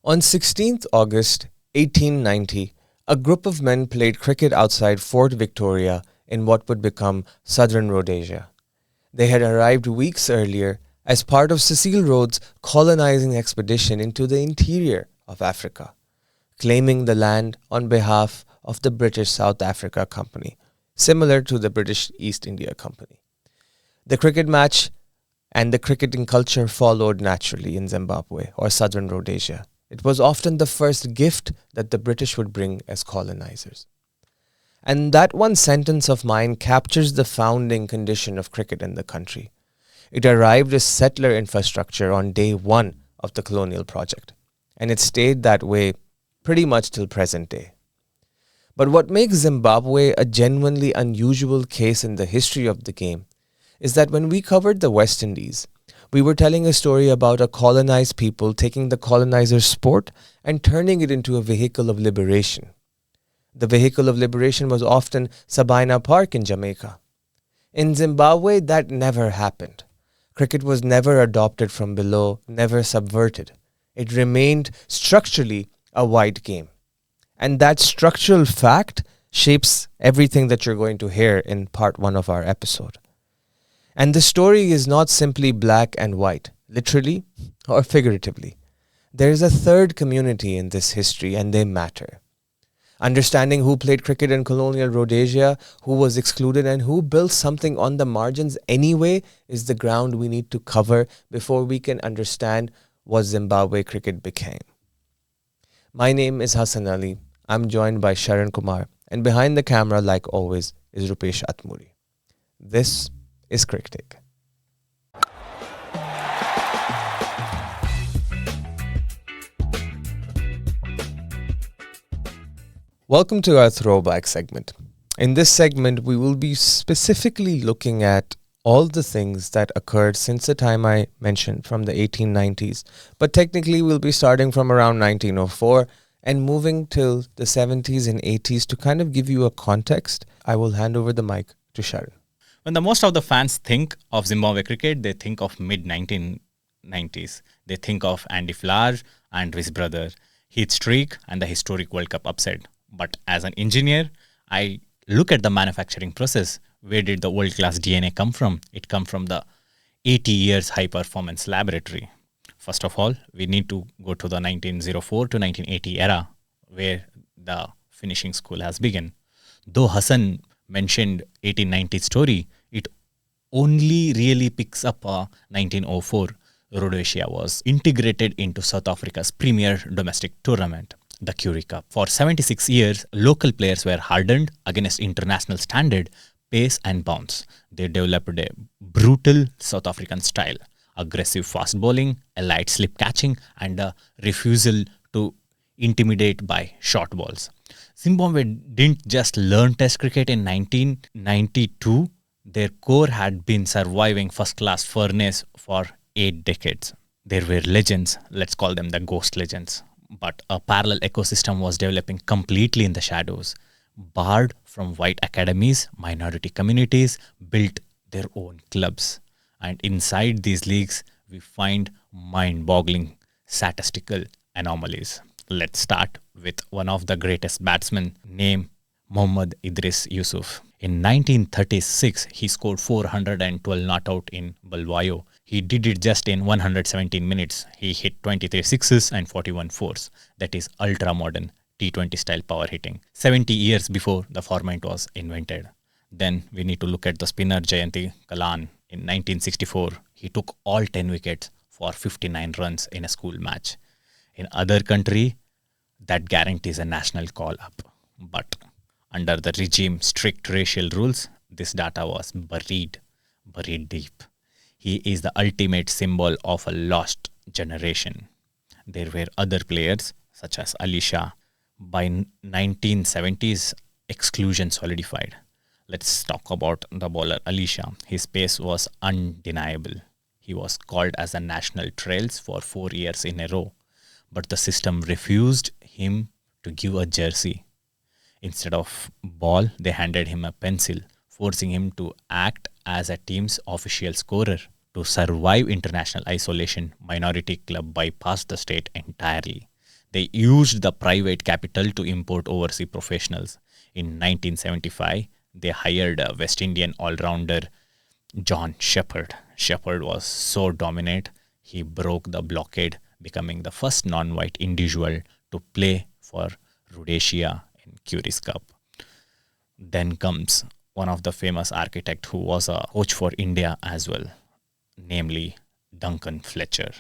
On 16th August 1890, a group of men played cricket outside Fort Victoria in what would become southern Rhodesia. They had arrived weeks earlier as part of Cecil Rhodes' colonizing expedition into the interior of Africa, claiming the land on behalf of the British South Africa Company, similar to the British East India Company. The cricket match and the cricketing culture followed naturally in Zimbabwe or southern Rhodesia. It was often the first gift that the British would bring as colonizers. And that one sentence of mine captures the founding condition of cricket in the country. It arrived as settler infrastructure on day one of the colonial project, and it stayed that way pretty much till present day. But what makes Zimbabwe a genuinely unusual case in the history of the game is that when we covered the West Indies, we were telling a story about a colonized people taking the colonizer's sport and turning it into a vehicle of liberation. The vehicle of liberation was often Sabina Park in Jamaica. In Zimbabwe, that never happened. Cricket was never adopted from below, never subverted. It remained structurally a white game. And that structural fact shapes everything that you're going to hear in part one of our episode. And the story is not simply black and white, literally or figuratively. There is a third community in this history, and they matter. Understanding who played cricket in colonial Rhodesia, who was excluded, and who built something on the margins anyway is the ground we need to cover before we can understand what Zimbabwe cricket became. My name is Hassan Ali. I'm joined by Sharan Kumar, and behind the camera, like always, is Rupesh Atmuri. This is Cricktake. Welcome to our throwback segment. In this segment, we will be specifically looking at all the things that occurred since the time I mentioned from the 1890s. But technically, we'll be starting from around 1904 and moving till the 70s and 80s to kind of give you a context. I will hand over the mic to Sharan. When the most of the fans think of Zimbabwe cricket, they think of mid-1990s. They think of Andy Flower and his brother, Heath Streak, and the historic World Cup upset. But as an engineer, I look at the manufacturing process. Where did the world-class DNA come from? It come from the 80 years high-performance laboratory. First of all, we need to go to the 1904 to 1980 era, where the finishing school has begun. Though Hassan mentioned 1890 story, it only really picks up 1904. Rhodesia was integrated into South Africa's premier domestic tournament, the Currie Cup. For 76 years, local players were hardened against international standard pace and bounce. They developed a brutal South African style, aggressive fast bowling, a light slip catching, and a refusal to intimidate by short balls. Zimbabwe didn't just learn Test cricket in 1992. Their core had been surviving first-class furnace for 8 decades. There were legends, let's call them the ghost legends. But a parallel ecosystem was developing completely in the shadows. Barred from white academies, minority communities built their own clubs. And inside these leagues, we find mind-boggling statistical anomalies. Let's start with one of the greatest batsmen, named Mohammad Idris Yusuf. In 1936, he scored 412 not out in Bulawayo. He did it just in 117 minutes. He hit 23 sixes and 41 fours. That is ultra-modern T20 style power hitting. 70 years before the format was invented. Then we need to look at the spinner Jayanti Kalan. In 1964, he took all 10 wickets for 59 runs in a school match. In other country, that guarantees a national call-up. But under the regime's strict racial rules, this data was buried deep. He is the ultimate symbol of a lost generation. There were other players, such as Ali Shah. By 1970s, exclusion solidified. Let's talk about the bowler Ali Shah. His pace was undeniable. He was called as a national trails for 4 years in a row. But the system refused him to give a jersey. Instead of ball, they handed him a pencil, forcing him to act as a team's official scorer. To survive international isolation, minority club bypassed the state entirely. They used the private capital to import overseas professionals. In 1975, they hired a West Indian all-rounder John Shepherd. Shepherd was so dominant, he broke the blockade, becoming the first non-white individual to play for Rhodesia in Currie Cup. Then comes one of the famous architect who was a coach for India as well, namely Duncan Fletcher.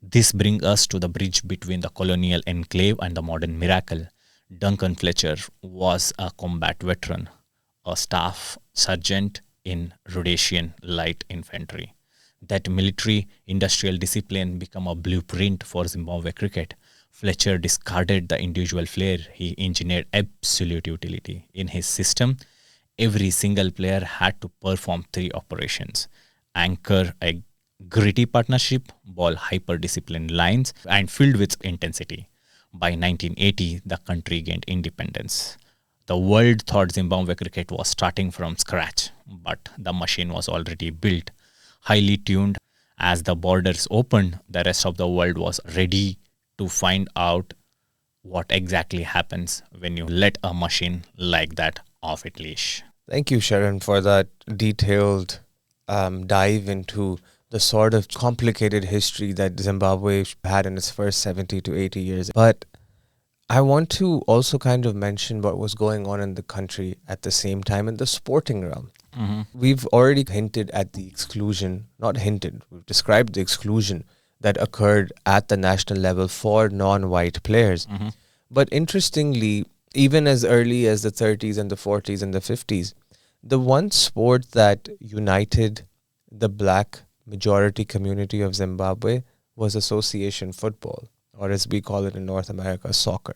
This brings us to the bridge between the colonial enclave and the modern miracle. Duncan Fletcher was a combat veteran, a staff sergeant in Rhodesian Light Infantry. That military industrial discipline became a blueprint for Zimbabwe cricket. Fletcher discarded the individual flair. He engineered absolute utility. In his system, every single player had to perform 3 operations: anchor a gritty partnership, ball hyper-disciplined lines, and filled with intensity. By 1980, the country gained independence. The world thought Zimbabwe cricket was starting from scratch, but the machine was already built, highly tuned. As the borders opened, the rest of the world was ready to find out what exactly happens when you let a machine like that off its leash. Thank you, Sharon, for that detailed dive into the sort of complicated history that Zimbabwe had in its first 70 to 80 years. But I want to also kind of mention what was going on in the country at the same time in the sporting realm. We've already hinted at the exclusion, not hinted, we've described the exclusion that occurred at the national level for non-white players. But interestingly, even as early as the 30s and the 40s and the 50s, the one sport that united the black majority community of Zimbabwe was association football, or as we call it in North America, soccer.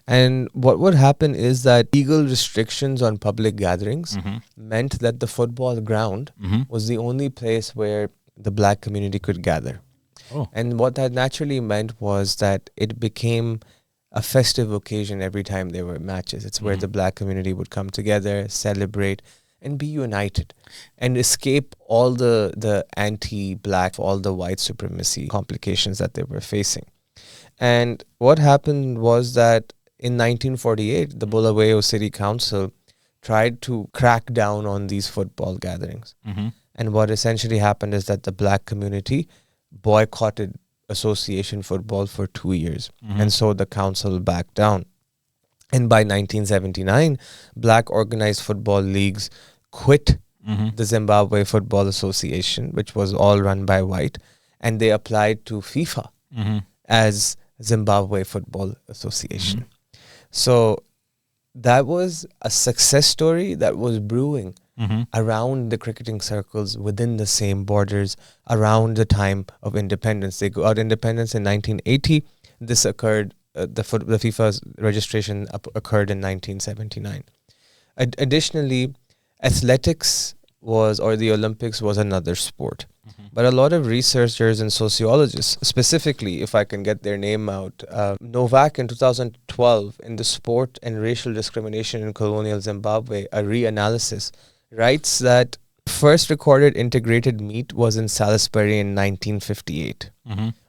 And what would happen is that legal restrictions on public gatherings meant that the football ground was the only place where the black community could gather. And what that naturally meant was that it became a festive occasion every time there were matches. It's where the black community would come together, celebrate, and be united and escape all the anti-black, all the white supremacy complications that they were facing. And what happened was that in 1948, the Bulawayo City Council tried to crack down on these football gatherings. And what essentially happened is that the black community boycotted association football for 2 years. And so the council backed down. And by 1979, black organized football leagues quit the Zimbabwe Football Association, which was all run by white, and they applied to FIFA as Zimbabwe Football Association. So that was a success story that was brewing around the cricketing circles within the same borders around the time of independence. They got independence in 1980. This occurred, the FIFA's registration occurred in 1979. Additionally, athletics or the Olympics was another sport. But a lot of researchers and sociologists, specifically, if I can get their name out, Novak in 2012 in the Sport and Racial Discrimination in Colonial Zimbabwe, a reanalysis, writes that first recorded integrated meet was in Salisbury in 1958.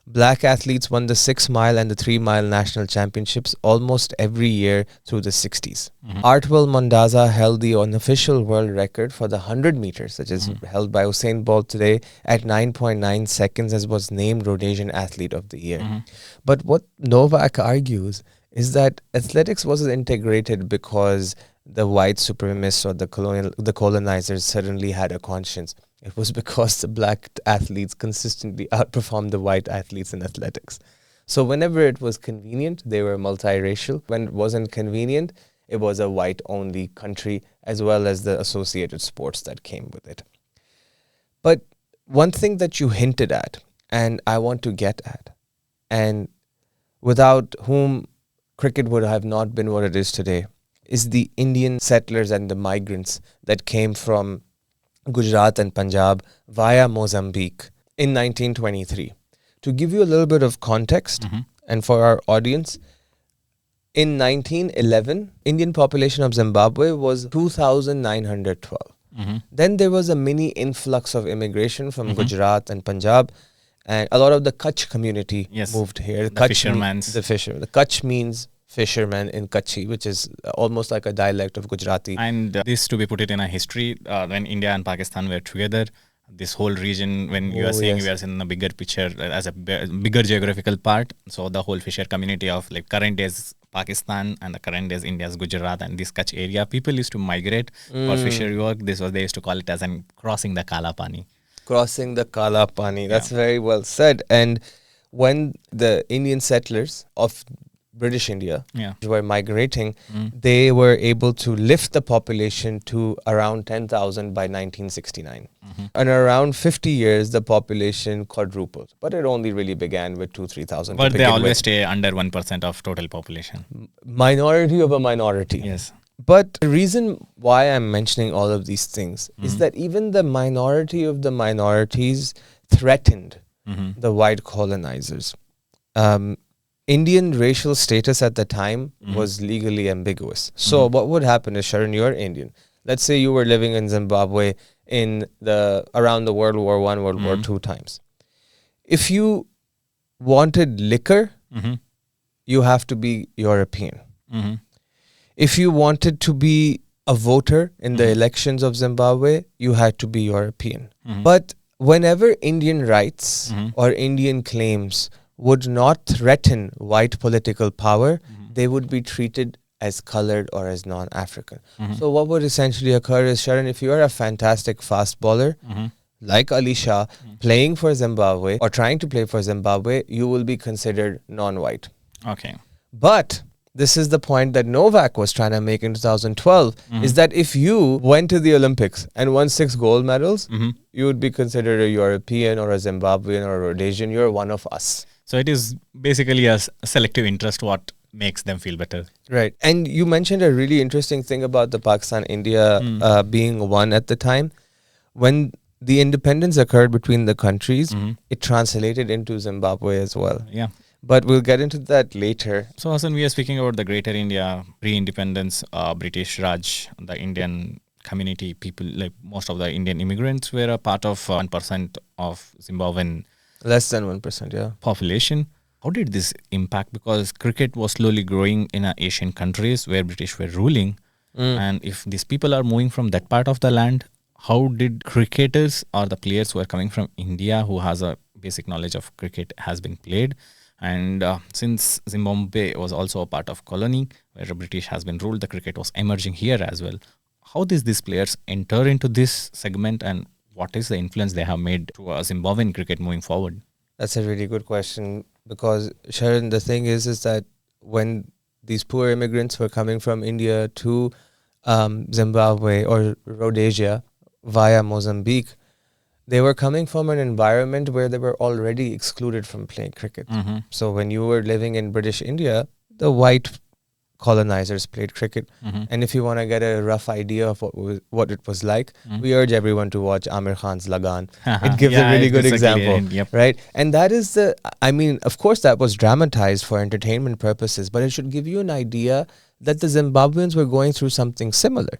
Black athletes won the 6-mile and the 3-mile national championships almost every year through the 60s. Artwell Mondaza held the unofficial world record for the 100 meters, which is held by Usain Bolt today at 9.9 seconds, as was named Rhodesian Athlete of the Year. But what Novak argues is that athletics wasn't integrated because the white supremacists or the colonizers suddenly had a conscience. It was because the black athletes consistently outperformed the white athletes in athletics. So whenever it was convenient, they were multiracial. When it wasn't convenient, it was a white-only country, as well as the associated sports that came with it. But one thing that you hinted at, and I want to get at, and without whom cricket would have not been what it is today, is the Indian settlers and the migrants that came from Gujarat and Punjab via Mozambique in 1923. To give you a little bit of context, and for our audience, in 1911, Indian population of Zimbabwe was 2,912. Then there was a mini influx of immigration from Gujarat and Punjab, and a lot of the Kutch community Yes, moved here. the fishermen's. The Kutch means fisherman in Kutchi, which is almost like a dialect of Gujarati. And this, to be put it in a history, when India and Pakistan were together, this whole region, when you are saying we are in a bigger picture as a bigger geographical part, so the whole fisher community of like current days Pakistan and the current days India's Gujarat and this Kutch area, people used to migrate for fishery work. They used to call it as an crossing the Kala Pani. Crossing the Kala Pani. That's very well said. And when the Indian settlers of British India were migrating, they were able to lift the population to around 10,000 by 1969. And around 50 years, the population quadrupled. But it only really began with 2,000-3,000. But they always stay under 1% of total population. Minority of a minority. Yes. But the reason why I'm mentioning all of these things is that even the minority of the minorities threatened the white colonizers. Indian racial status at the time was legally ambiguous. So what would happen is, Sharon, you're Indian. Let's say you were living in Zimbabwe in around the World War I, World War II times. If you wanted liquor, you have to be European. If you wanted to be a voter in the elections of Zimbabwe, you had to be European. But whenever Indian rights or Indian claims would not threaten white political power, they would be treated as colored or as non-African. So what would essentially occur is, Sharon, if you are a fantastic fast bowler, like Ali Shah, playing for Zimbabwe or trying to play for Zimbabwe, you will be considered non-white. Okay. But this is the point that Novak was trying to make in 2012, is that if you went to the Olympics and won 6 gold medals, you would be considered a European or a Zimbabwean or a Rhodesian. You're one of us. So it is basically a selective interest what makes them feel better. Right. And you mentioned a really interesting thing about the Pakistan-India being one at the time. When the independence occurred between the countries, it translated into Zimbabwe as well. Yeah. But we'll get into that later. So Hassan, we are speaking about the Greater India, pre-independence, British Raj, the Indian community, people, like most of the Indian immigrants were a part of 1% of Zimbabwean Less than 1%, yeah. population. How did this impact? Because cricket was slowly growing in Asian countries where British were ruling. And if these people are moving from that part of the land, how did cricketers or the players who are coming from India, who has a basic knowledge of cricket, has been played? And since Zimbabwe was also a part of colony where the British has been ruled, the cricket was emerging here as well. How did these players enter into this segment, and what is the influence they have made to Zimbabwean cricket moving forward? That's a really good question, because Sharon, the thing is that when these poor immigrants were coming from India to Zimbabwe or Rhodesia via Mozambique, they were coming from an environment where they were already excluded from playing cricket. So when you were living in British India, the white colonizers played cricket. And if you want to get a rough idea of what it was like, we urge everyone to watch Amir Khan's Lagan. It gives a really good example, right? And that is of course that was dramatized for entertainment purposes, but it should give you an idea that the Zimbabweans were going through something similar,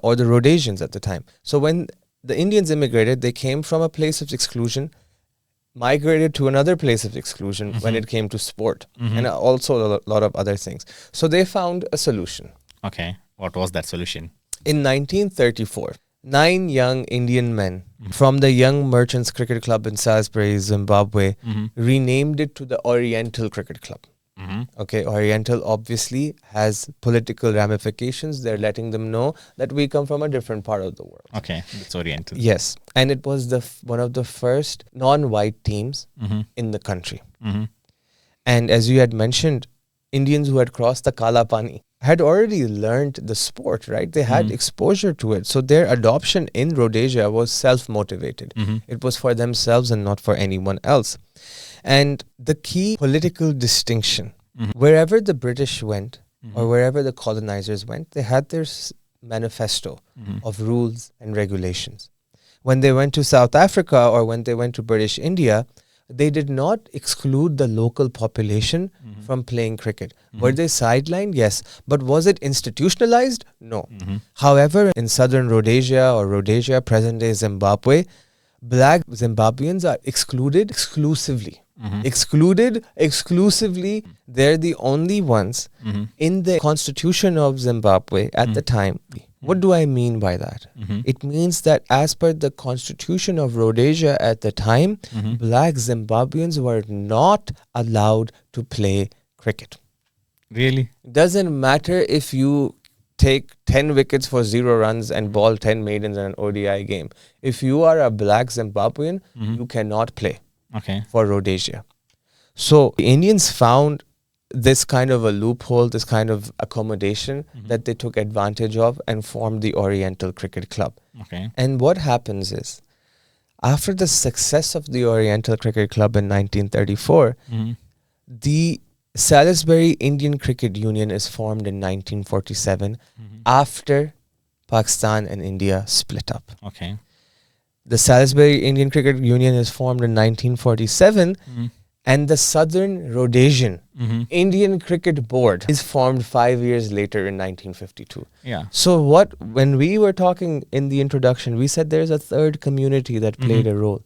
or the Rhodesians at the time. So when the Indians immigrated, they came from a place of exclusion, migrated to another place of exclusion when it came to sport, and also a lot of other things. So they found a solution. Okay. What was that solution? In 1934, 9 young Indian men from the Young Merchants Cricket Club in Salisbury, Zimbabwe, renamed it to the Oriental Cricket Club. Okay, Oriental obviously has political ramifications. They're letting them know that we come from a different part of the world. Okay, it's Oriental. Yes, and it was one of the first non-white teams in the country. And as you had mentioned, Indians who had crossed the Kala Pani had already learned the sport, right? They had exposure to it. So their adoption in Rhodesia was self-motivated. It was for themselves and not for anyone else. And the key political distinction, wherever the British went or wherever the colonizers went, they had their manifesto of rules and regulations. When they went to South Africa or when they went to British India, they did not exclude the local population from playing cricket. Were they sidelined? Yes. But was it institutionalized? No. However, in southern Rhodesia or Rhodesia, present-day Zimbabwe, black Zimbabweans are excluded exclusively. Excluded exclusively. They're the only ones in the constitution of Zimbabwe at the time. What do I mean by that? It means that as per the constitution of Rhodesia at the time, black Zimbabweans were not allowed to play cricket. Really? Doesn't matter if you take 10 wickets for 0 runs and ball 10 maidens in an ODI game. If you are a black Zimbabwean, you cannot play for Rhodesia. So the Indians found this kind of a loophole, this kind of accommodation that they took advantage of and formed the Oriental Cricket Club. And what happens is, after the success of the Oriental Cricket Club in 1934, the Salisbury Indian Cricket Union is formed in 1947 after Pakistan and India split up. The Salisbury Indian Cricket Union is formed in 1947 and the Southern Rhodesian Indian Cricket Board is formed 5 years later in 1952. So when we were talking in the introduction, we said there's a third community that played a role.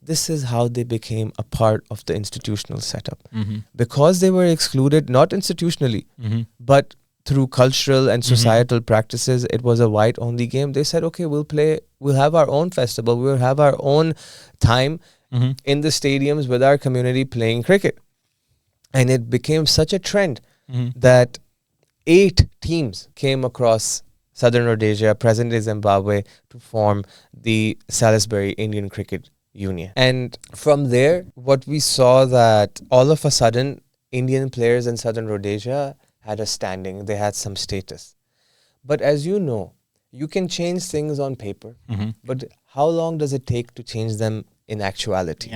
This is how they became a part of the institutional setup. Because they were excluded, not institutionally, but through cultural and societal practices, it was a white-only game. They said, okay, we'll have our own festival, we'll have our own time in the stadiums with our community playing cricket. And it became such a trend that 8 teams came across Southern Rhodesia, present-day Zimbabwe, to form the Salisbury Indian Cricket Union. And from there, what we saw that all of a sudden, Indian players in Southern Rhodesia had a standing, they had some status. But as you know, you can change things on paper, but how long does it take to change them in actuality?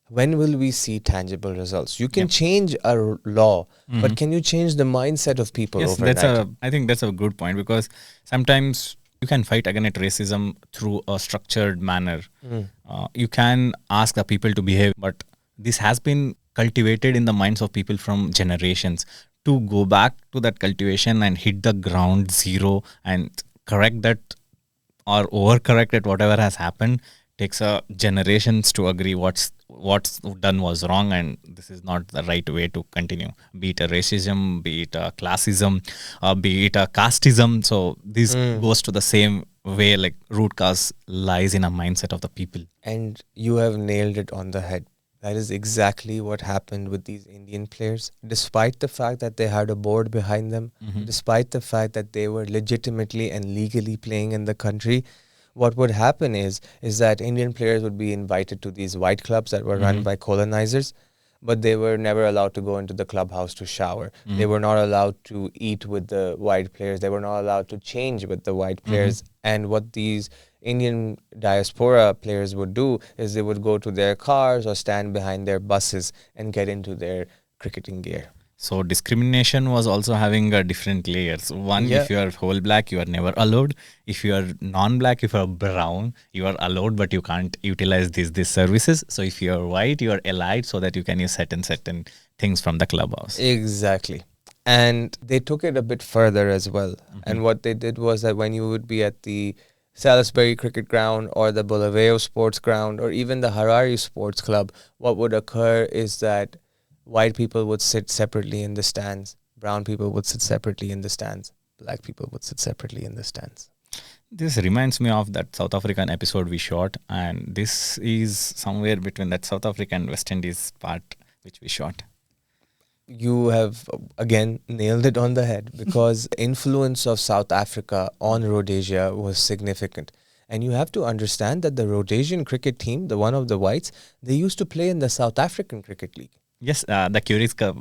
When will we see tangible results? You can change a law, but can you change the mindset of people overnight? I think that's a good point, because sometimes you can fight against racism through a structured manner. You can ask the people to behave, but this has been cultivated in the minds of people from generations. To go back to that cultivation and hit the ground zero and correct that or overcorrect it, whatever has happened, takes generations to agree what's done was wrong and this is not the right way to continue. Be it a racism, be it a classism, be it a casteism. So this goes to the same way, like root cause lies in a mindset of the people. And you have nailed it on the head. That is exactly what happened with these Indian players. Despite the fact that they had a board behind them, despite the fact that they were legitimately and legally playing in the country, what would happen is that Indian players would be invited to these white clubs that were run by colonizers, but they were never allowed to go into the clubhouse to shower. They were not allowed to eat with the white players. They were not allowed to change with the white players. And what these Indian diaspora players would do is they would go to their cars or stand behind their buses and get into their cricketing gear. So discrimination was also having different layers. One, if you are whole black, you are never allowed. If you are non-black, if you are brown, you are allowed, but you can't utilize these services. So if you are white, you are allied so that you can use certain things from the clubhouse. Exactly. And they took it a bit further as well. And what they did was that when you would be at the Salisbury Cricket Ground or the Bulawayo Sports Ground or even the Harare Sports Club, what would occur is that white people would sit separately in the stands, brown people would sit separately in the stands, black people would sit separately in the stands. This reminds me of that South African episode we shot, and this is somewhere between that South African West Indies part which we shot. You have again nailed it on the head, because influence of South Africa on Rhodesia was significant. And you have to understand that the Rhodesian cricket team, the one of the whites, they used to play in the South African Cricket League. Yes, the Currie Cup.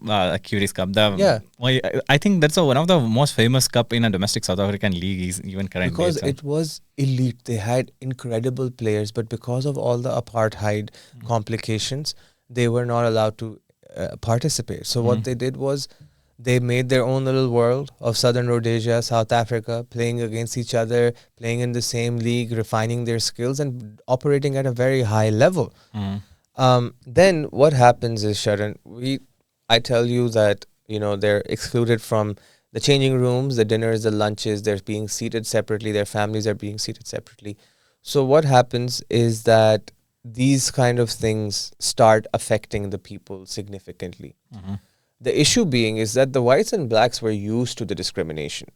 I think that's one of the most famous cup in a domestic South African league is even currently. Because it was elite. They had incredible players, but because of all the apartheid complications, they were not allowed to participate. So what they did was they made their own little world of Southern Rhodesia, South Africa, playing against each other, playing in the same league, refining their skills and operating at a very high level. Then what happens is, Sharan, I tell you that, they're excluded from the changing rooms, the dinners, the lunches, they're being seated separately, their families are being seated separately. So what happens is that these kind of things start affecting the people significantly. The issue being is that the whites and blacks were used to the discrimination,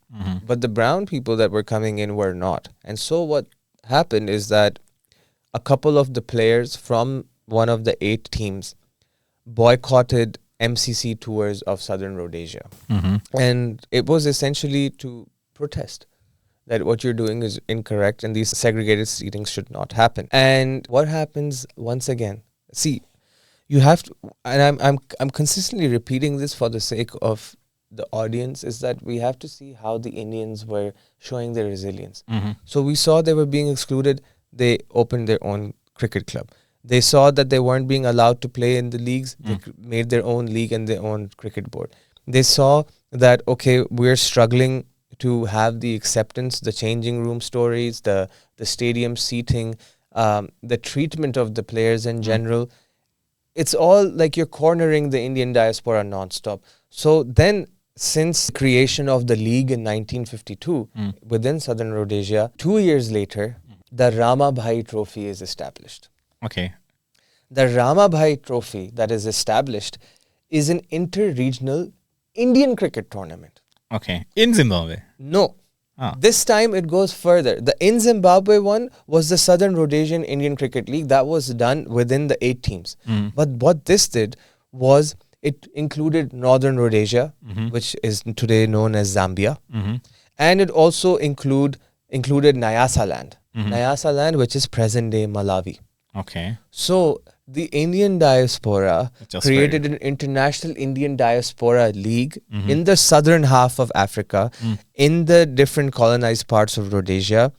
but the brown people that were coming in were not. And so what happened is that a couple of the players from one of the 8 teams boycotted MCC tours of Southern Rhodesia. And it was essentially to protest that what you're doing is incorrect and these segregated seatings should not happen. And what happens once again? See, you have to, and I'm consistently repeating this for the sake of the audience, is that we have to see how the Indians were showing their resilience. So we saw they were being excluded. They opened their own cricket club. They saw that they weren't being allowed to play in the leagues. They made their own league and their own cricket board. They saw that, okay, we're struggling to have the acceptance, the changing room stories, the stadium seating, the treatment of the players in general. It's all like you're cornering the Indian diaspora nonstop. So then, since creation of the league in 1952 within Southern Rhodesia, 2 years later, the Ramabhai Trophy is established. Okay. The Ramabhai Trophy that is established is an inter-regional Indian cricket tournament. Okay. In Zimbabwe. No. Ah. This time it goes further. The in Zimbabwe one was the Southern Rhodesian Indian Cricket League that was done within the 8 teams. But what this did was it included Northern Rhodesia, which is today known as Zambia. And it also included Nyasa land. Nyasa land, which is present day Malawi. Okay. So the Indian diaspora Just created an international Indian diaspora league in the southern half of Africa, in the different colonized parts of Rhodesia.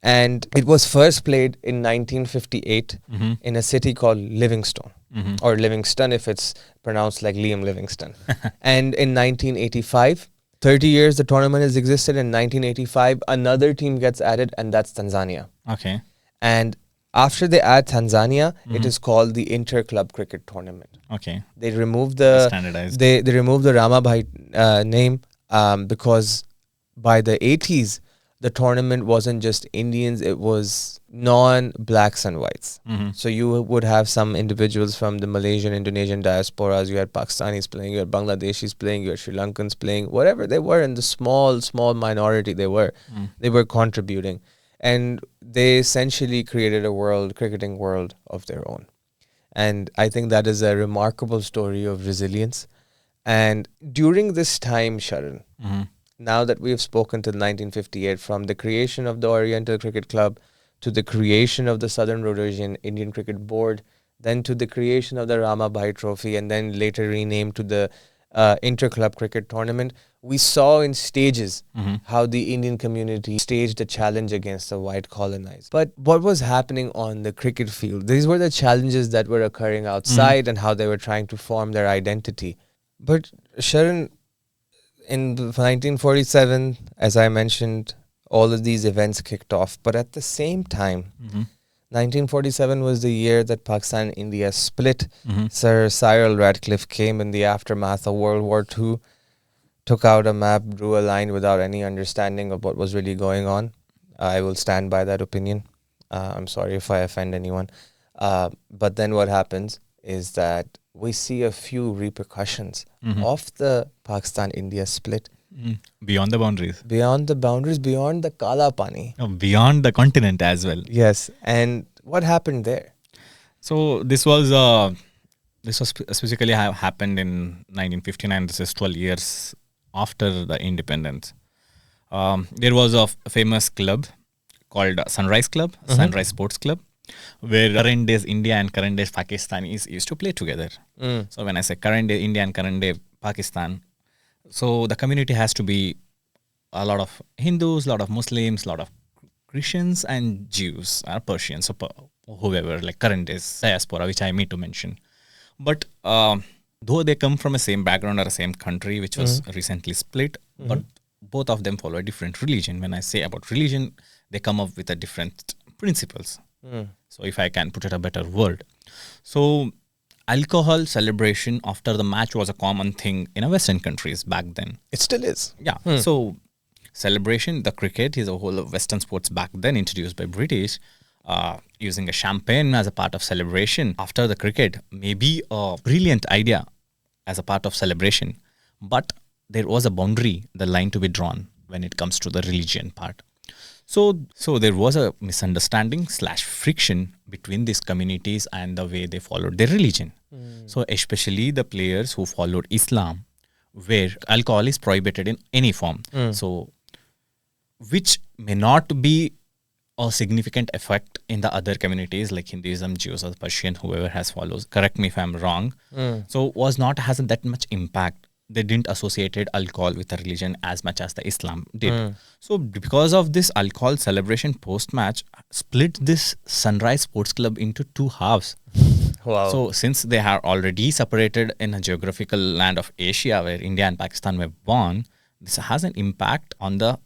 And it was first played in 1958 in a city called Livingstone, or Livingston if it's pronounced like Liam Livingston. And in 1985, 30 years the tournament has existed. In 1985, another team gets added, and that's Tanzania. Okay. And after they add Tanzania, it is called the Inter-Club Cricket Tournament. Okay. They removed the Standardized. they removed the Ramabhai name because by the 80s the tournament wasn't just Indians, it was non-blacks and whites. So you would have some individuals from the Malaysian, Indonesian diasporas, you had Pakistanis playing, you had Bangladeshis playing, you had Sri Lankans playing, whatever they were in the small minority they were contributing. And they essentially created a cricketing world of their own. And I think that is a remarkable story of resilience. And during this time, Sharan, now that we have spoken to 1958, from the creation of the Oriental Cricket Club to the creation of the Southern Rhodesian Indian Cricket Board, then to the creation of the Ramabhai Trophy, and then later renamed to the Inter-Club Cricket Tournament, we saw in stages how the Indian community staged a challenge against the white colonized. But what was happening on the cricket field? These were the challenges that were occurring outside and how they were trying to form their identity. But Sharon, in 1947, as I mentioned, all of these events kicked off. But at the same time, 1947 was the year that Pakistan and India split. Sir Cyril Radcliffe came in the aftermath of World War II, took out a map, drew a line without any understanding of what was really going on. I will stand by that opinion. I'm sorry if I offend anyone. But then what happens is that we see a few repercussions of the Pakistan-India split. Beyond the boundaries. Beyond the boundaries, beyond the Kala Pani. Oh, beyond the continent as well. Yes. And what happened there? So this was specifically happened in 1959. This is 12 years after the independence. There was a famous club called Sunrise Club, Sunrise Sports Club, where current days India and current days Pakistanis used to play together. So when I say current day India and current day Pakistan, so the community has to be a lot of Hindus, a lot of Muslims, a lot of Christians and Jews or Persians or whoever, like current days diaspora, which I mean to mention. But though they come from a same background or a same country, which was recently split, but both of them follow a different religion. When I say about religion, they come up with a different principles. So if I can put it a better word. So alcohol celebration after the match was a common thing in Western countries back then. It still is. Yeah. So celebration, the cricket is a whole of Western sports back then introduced by British. using a champagne as a part of celebration after the cricket may be a brilliant idea as a part of celebration. But there was a boundary, the line to be drawn when it comes to the religion part. So there was a misunderstanding / friction between these communities and the way they followed their religion. So especially the players who followed Islam, where alcohol is prohibited in any form. So which may not be a significant effect in the other communities like Hinduism, Jews or Persian, whoever has follows. Correct me if I'm wrong. So hasn't that much impact. They didn't associated alcohol with the religion as much as the Islam did. So because of this alcohol celebration post-match split this Sunrise Sports Club into two halves. Wow. So since they are already separated in a geographical land of Asia where India and Pakistan were born, this has an impact on the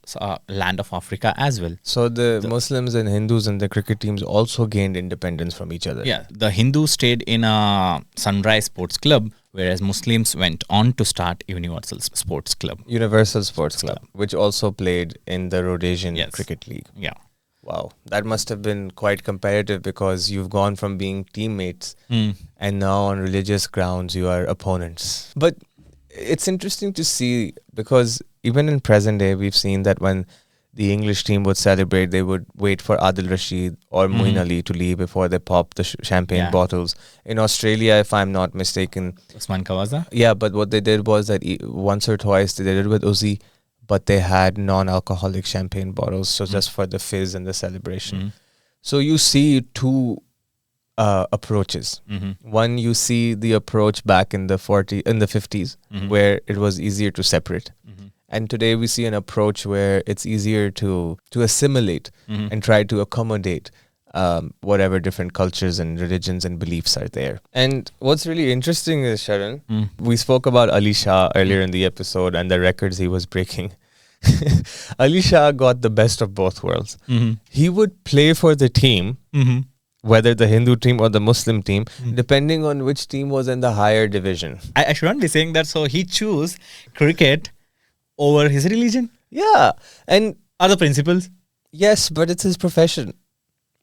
land of Africa as well. So the Muslims and Hindus and the cricket teams also gained independence from each other. Yeah, the Hindus stayed in a Sunrise Sports Club, whereas Muslims went on to start Universal Sports Club. Universal Sports Club, which also played in the Rhodesian Cricket League. Yeah. Wow, that must have been quite competitive because you've gone from being teammates and now on religious grounds you are opponents. But it's interesting to see because even in present day, we've seen that when the English team would celebrate, they would wait for Adil Rashid or Moeen Ali to leave before they pop the champagne bottles. In Australia, if I'm not mistaken, Usman Khawaja. Yeah, but what they did was that once or twice they did it with Uzi, but they had non-alcoholic champagne bottles, so just for the fizz and the celebration. So you see two approaches. One, you see the approach back in the 50s, where it was easier to separate. And today we see an approach where it's easier to assimilate and try to accommodate whatever different cultures and religions and beliefs are there. And what's really interesting is, Sharan, we spoke about Ali Shah earlier in the episode and the records he was breaking. Ali Shah got the best of both worlds. He would play for the team, whether the Hindu team or the Muslim team, depending on which team was in the higher division. I shouldn't be saying that. So he chose cricket over his religion? Yeah. And other principles? Yes, but it's his profession.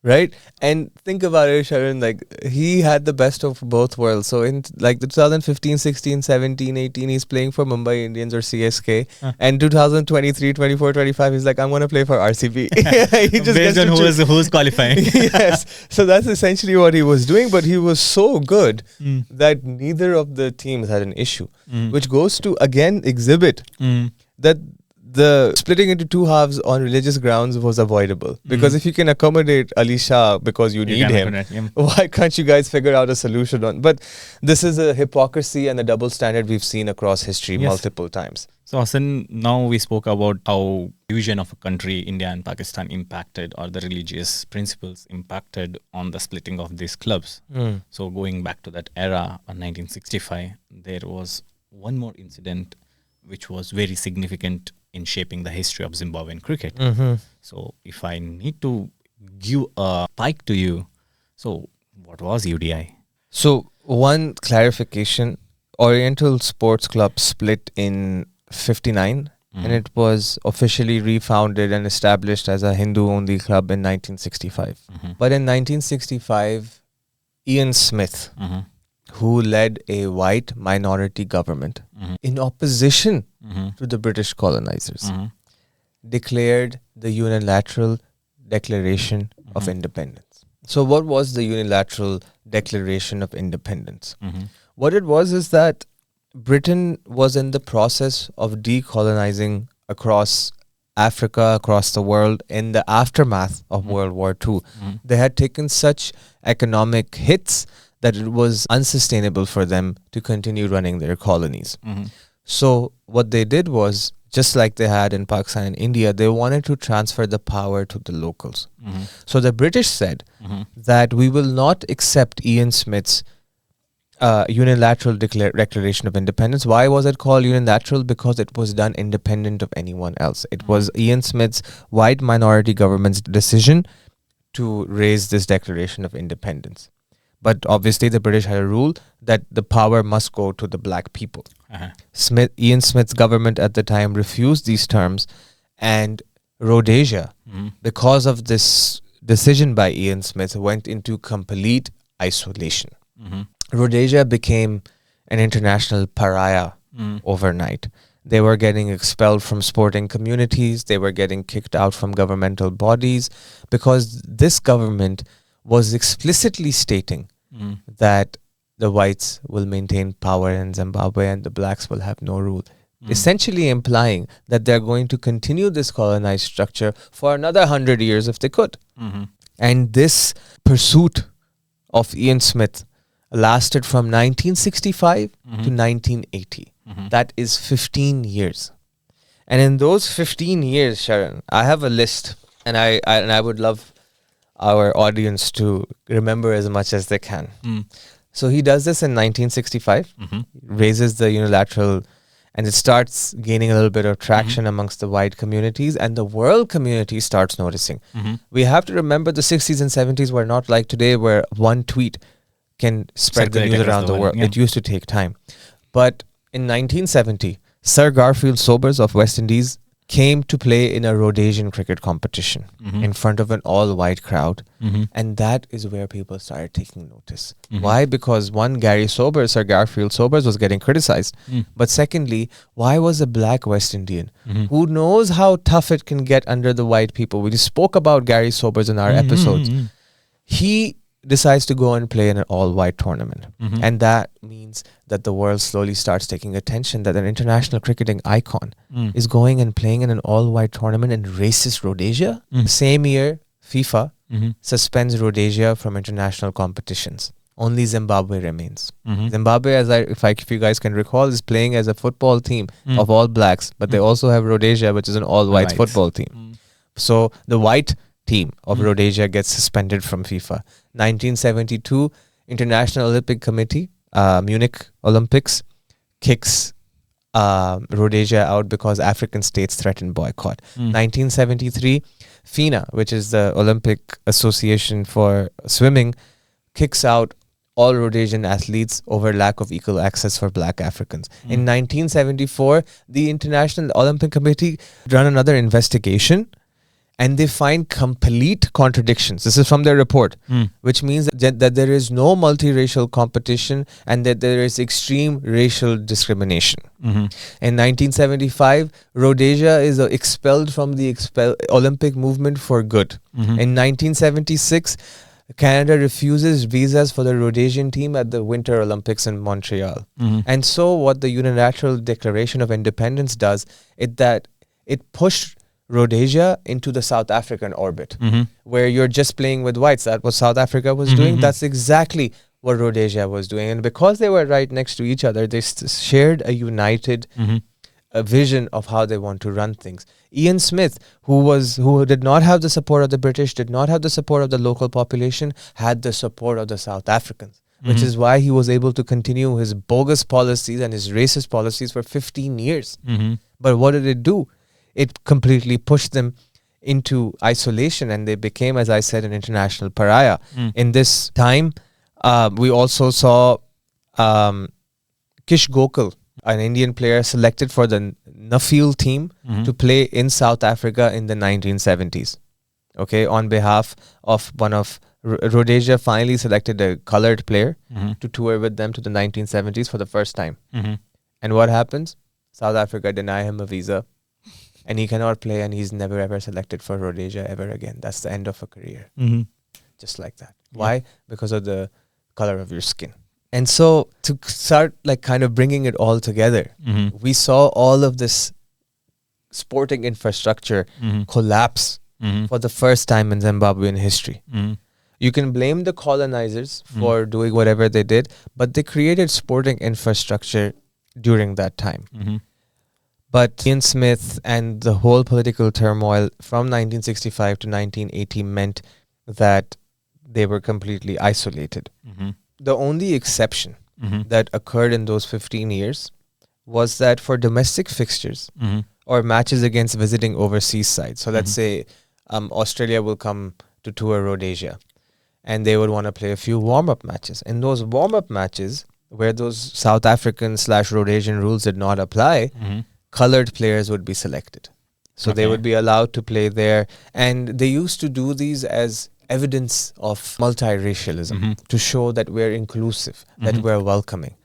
Right? And think about it, Sharan, like he had the best of both worlds. So in like the 2015, 16, 17, 18, he's playing for Mumbai Indians or CSK. And 2023, 24, 25, he's like, I'm going to play for RCB. He just based on who's qualifying. Yes. So that's essentially what he was doing. But he was so good that neither of the teams had an issue, which goes to, again, exhibit that the splitting into two halves on religious grounds was avoidable. Because if you can accommodate Ali Shah because you need him, why can't you guys figure out a solution on? But this is a hypocrisy and a double standard we've seen across history multiple times. So Hassan, now we spoke about how division of a country, India and Pakistan, impacted, or the religious principles impacted on the splitting of these clubs. So going back to that era, in 1965, there was one more incident which was very significant in shaping the history of Zimbabwean cricket. So if I need to give a spike to you, so what was UDI? So one clarification, Oriental Sports Club split in 59 and it was officially refounded and established as a Hindu-only club in 1965. But in 1965, Ian Smith, who led a white minority government in opposition to the British colonizers, declared the Unilateral Declaration of Independence. So what was the Unilateral Declaration of Independence? What it was is that Britain was in the process of decolonizing across Africa, across the world, in the aftermath of World War II. They had taken such economic hits that it was unsustainable for them to continue running their colonies. So what they did was, just like they had in Pakistan and India, they wanted to transfer the power to the locals. So the British said that we will not accept Ian Smith's unilateral declaration of independence. Why was it called unilateral? Because it was done independent of anyone else. It was Ian Smith's white minority government's decision to raise this declaration of independence. But obviously the British had a rule that the power must go to the black people. Ian Smith's government at the time refused these terms, and Rhodesia, because of this decision by Ian Smith, went into complete isolation. Rhodesia became an international pariah overnight. They were getting expelled from sporting communities. They were getting kicked out from governmental bodies because this government was explicitly stating that the whites will maintain power in Zimbabwe and the blacks will have no rule. Essentially implying that they're going to continue this colonized structure for another 100 years if they could. And this pursuit of Ian Smith lasted from 1965 to 1980. That is 15 years. And in those 15 years, Sharon, I have a list, and I would love our audience to remember as much as they can. So he does this in 1965, raises the unilateral, and it starts gaining a little bit of traction amongst the white communities, and the world community starts noticing. We have to remember the 60s and 70s were not like today, where one tweet can spread the news around the world. It used to take time. But in 1970, Sir Garfield Sobers of West Indies came to play in a Rhodesian cricket competition in front of an all-white crowd. And that is where people started taking notice. Why? Because one, Sir Garfield Sobers was getting criticized. But secondly, why was a black West Indian who knows how tough it can get under the white people? We spoke about Gary Sobers in our episodes. He decides to go and play in an all-white tournament. And that means that the world slowly starts taking attention that an international cricketing icon is going and playing in an all-white tournament in racist Rhodesia. Same year, FIFA suspends Rhodesia from international competitions. Only Zimbabwe remains. Zimbabwe, if you guys can recall, is playing as a football team of all blacks, but they also have Rhodesia, which is an all-white football team. So the white team of Rhodesia gets suspended from FIFA. 1972, International Olympic Committee, Munich Olympics, kicks Rhodesia out because African states threatened boycott. 1973, FINA, which is the Olympic Association for Swimming, kicks out all Rhodesian athletes over lack of equal access for black Africans. In 1974, the International Olympic Committee run another investigation, and they find complete contradictions. This is from their report, which means that there is no multiracial competition and that there is extreme racial discrimination. In 1975, Rhodesia is expelled from the Olympic movement for good. In 1976, Canada refuses visas for the Rhodesian team at the Winter Olympics in Montreal. And so what the Unilateral Declaration of Independence does is that it pushed Rhodesia into the South African orbit, where you're just playing with whites. That was South Africa was doing. That's exactly what Rhodesia was doing. And because they were right next to each other, they shared a united a vision of how they want to run things. Ian Smith, who did not have the support of the British, did not have the support of the local population, had the support of the South Africans, which is why he was able to continue his bogus policies and his racist policies for 15 years. But what did it do? It completely pushed them into isolation, and they became, as I said, an international pariah. In this time, we also saw Kish Gokul, an Indian player selected for the Nuffield team to play in South Africa in the 1970s. Okay, on behalf of one of Rhodesia, finally selected a colored player to tour with them to the 1970s for the first time. And what happens? South Africa deny him a visa, and he cannot play, and he's never ever selected for Rhodesia ever again. That's the end of a career. Just like that. Why? Because of the color of your skin. And so to start like kind of bringing it all together, we saw all of this sporting infrastructure collapse for the first time in Zimbabwean history. You can blame the colonizers for doing whatever they did, but they created sporting infrastructure during that time. But Ian Smith and the whole political turmoil from 1965 to 1980 meant that they were completely isolated. The only exception that occurred in those 15 years was that for domestic fixtures or matches against visiting overseas sides. So let's say Australia will come to tour Rhodesia, and they would want to play a few warm-up matches. In those warm-up matches, where those South African / Rhodesian rules did not apply, colored players would be selected. So they would be allowed to play there. And they used to do these as evidence of multiracialism to show that we're inclusive, that we're welcoming.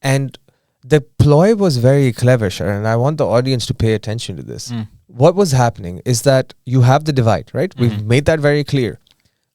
And the ploy was very clever, Sharon, and I want the audience to pay attention to this. What was happening is that you have the divide, right? We've made that very clear.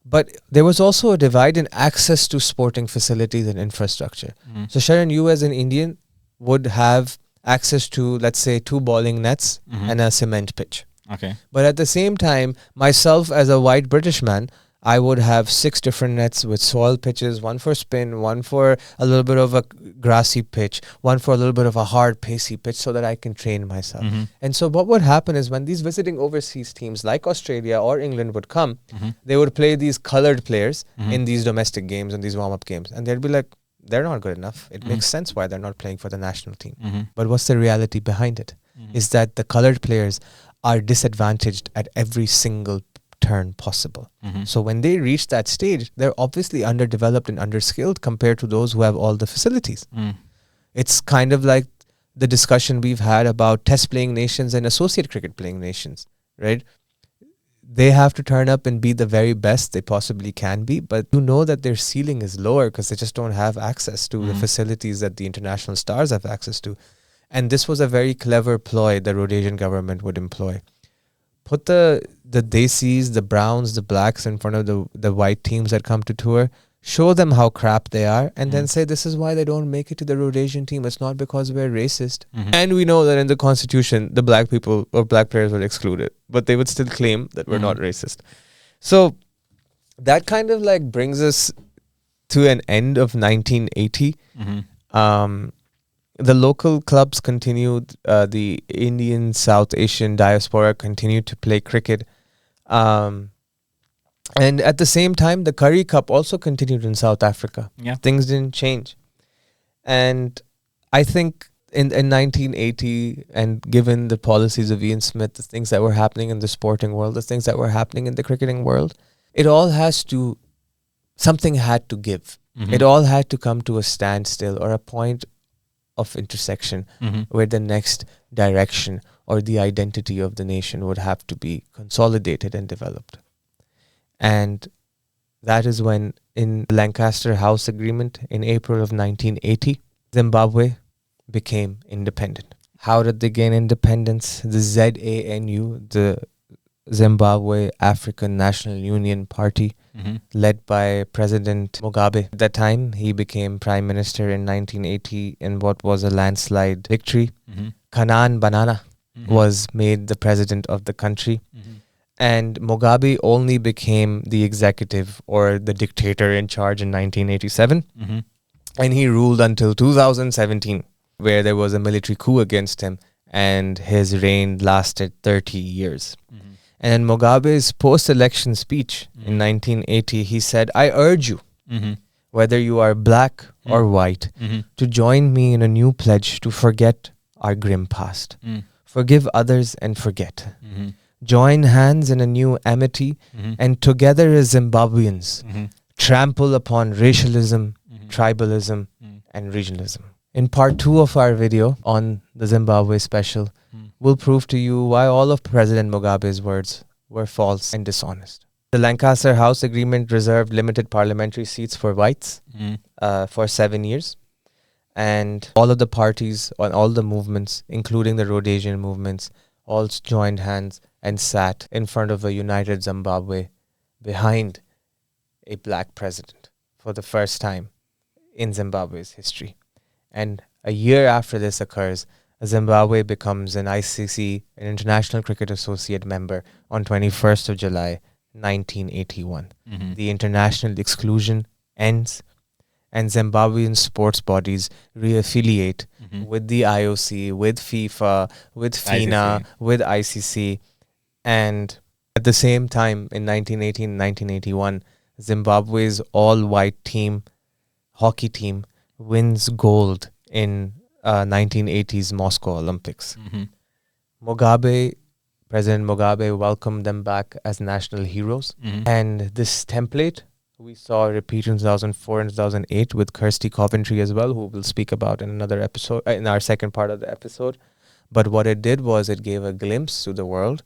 But there was also a divide in access to sporting facilities and infrastructure. So Sharon, you as an Indian would have access to, let's say, 2 bowling nets and a cement pitch. Okay. But at the same time, myself as a white British man, I would have 6 different nets with soil pitches, 1 for spin, 1 for a little bit of a grassy pitch, 1 for a little bit of a hard, pacey pitch so that I can train myself. And so what would happen is when these visiting overseas teams like Australia or England would come, they would play these colored players in these domestic games and these warm-up games. And they'd be like, they're not good enough. It makes sense why they're not playing for the national team. But what's the reality behind it? Is that the colored players are disadvantaged at every single turn possible. So when they reach that stage, they're obviously underdeveloped and underskilled compared to those who have all the facilities. It's kind of like the discussion we've had about test playing nations and associate cricket playing nations, right? They have to turn up and be the very best they possibly can be, but you know that their ceiling is lower because they just don't have access to the facilities that the international stars have access to. And this was a very clever ploy the Rhodesian government would employ. Put the Desis, the Browns, the Blacks in front of the white teams that come to tour, show them how crap they are, and then say this is why they don't make it to the Rhodesian team. It's not because we're racist. And we know that in the constitution, the black people or black players were excluded, but they would still claim that we're not racist. So that kind of like brings us to an end of 1980. The local clubs continued, the Indian South Asian diaspora continued to play cricket. And at the same time, the Currie Cup also continued in South Africa. Things didn't change. And I think in 1980, and given the policies of Ian Smith, the things that were happening in the sporting world, the things that were happening in the cricketing world, it all has to, something had to give. It all had to come to a standstill or a point of intersection where the next direction or the identity of the nation would have to be consolidated and developed. And that is when in the Lancaster House Agreement in April of 1980, Zimbabwe became independent. How did they gain independence? The ZANU, the Zimbabwe African National Union Party, led by President Mugabe. At that time, he became prime minister in 1980 in what was a landslide victory. Kanaan Banana was made the president of the country. And Mugabe only became the executive or the dictator in charge in 1987. And he ruled until 2017, where there was a military coup against him, and his reign lasted 30 years. And in Mugabe's post-election speech in 1980, he said, I urge you, whether you are black or white, to join me in a new pledge to forget our grim past. Forgive others and forget. Join hands in a new amity, and together as Zimbabweans, trample upon racialism, tribalism, and regionalism. In part 2 of our video on the Zimbabwe special, we'll prove to you why all of President Mugabe's words were false and dishonest. The Lancaster House Agreement reserved limited parliamentary seats for whites for 7 years. And all of the parties and all the movements, including the Rhodesian movements, all joined hands and sat in front of a united Zimbabwe behind a black president for the first time in Zimbabwe's history. And a year after this occurs, Zimbabwe becomes an ICC, an International Cricket Associate member on 21st of July, 1981. The international exclusion ends and Zimbabwean sports bodies reaffiliate with the IOC, with FIFA, with FINA, with ICC. And at the same time, in 1980 and 1981, Zimbabwe's all-white team, hockey team, wins gold in 1980's Moscow Olympics. President Mugabe welcomed them back as national heroes. And this template we saw repeat in 2004 and 2008 with Kirsty Coventry as well, who we'll speak about in another episode, in our second part of the episode. But what it did was it gave a glimpse to the world.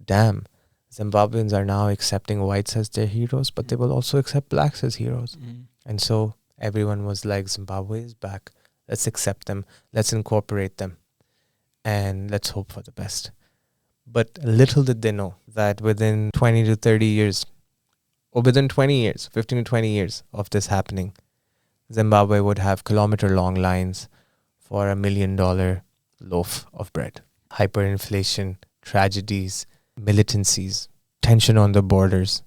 Damn, Zimbabweans are now accepting whites as their heroes, but they will also accept blacks as heroes. And so everyone was like, Zimbabwe is back. Let's accept them. Let's incorporate them. And let's hope for the best. But little did they know that within 20 to 30 years, or within 20 years, 15 to 20 years of this happening, Zimbabwe would have kilometer-long lines for $1 million loaf of bread. Hyperinflation, tragedies, militancies, tension on the borders.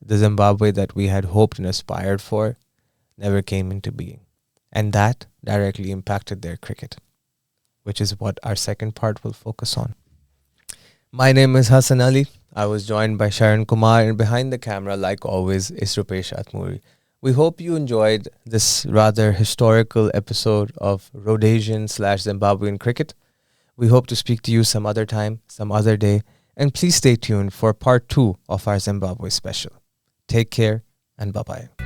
The Zimbabwe that we had hoped and aspired for never came into being. And that directly impacted their cricket, which is what our second part will focus on. My name is Hassan Ali. I was joined by Sharon Kumar, and behind the camera, like always, is Rupesh Atmuri. We hope you enjoyed this rather historical episode of Rhodesian/Zimbabwean cricket. We hope to speak to you some other time, some other day, and please stay tuned for part 2 of our Zimbabwe special. Take care and bye-bye.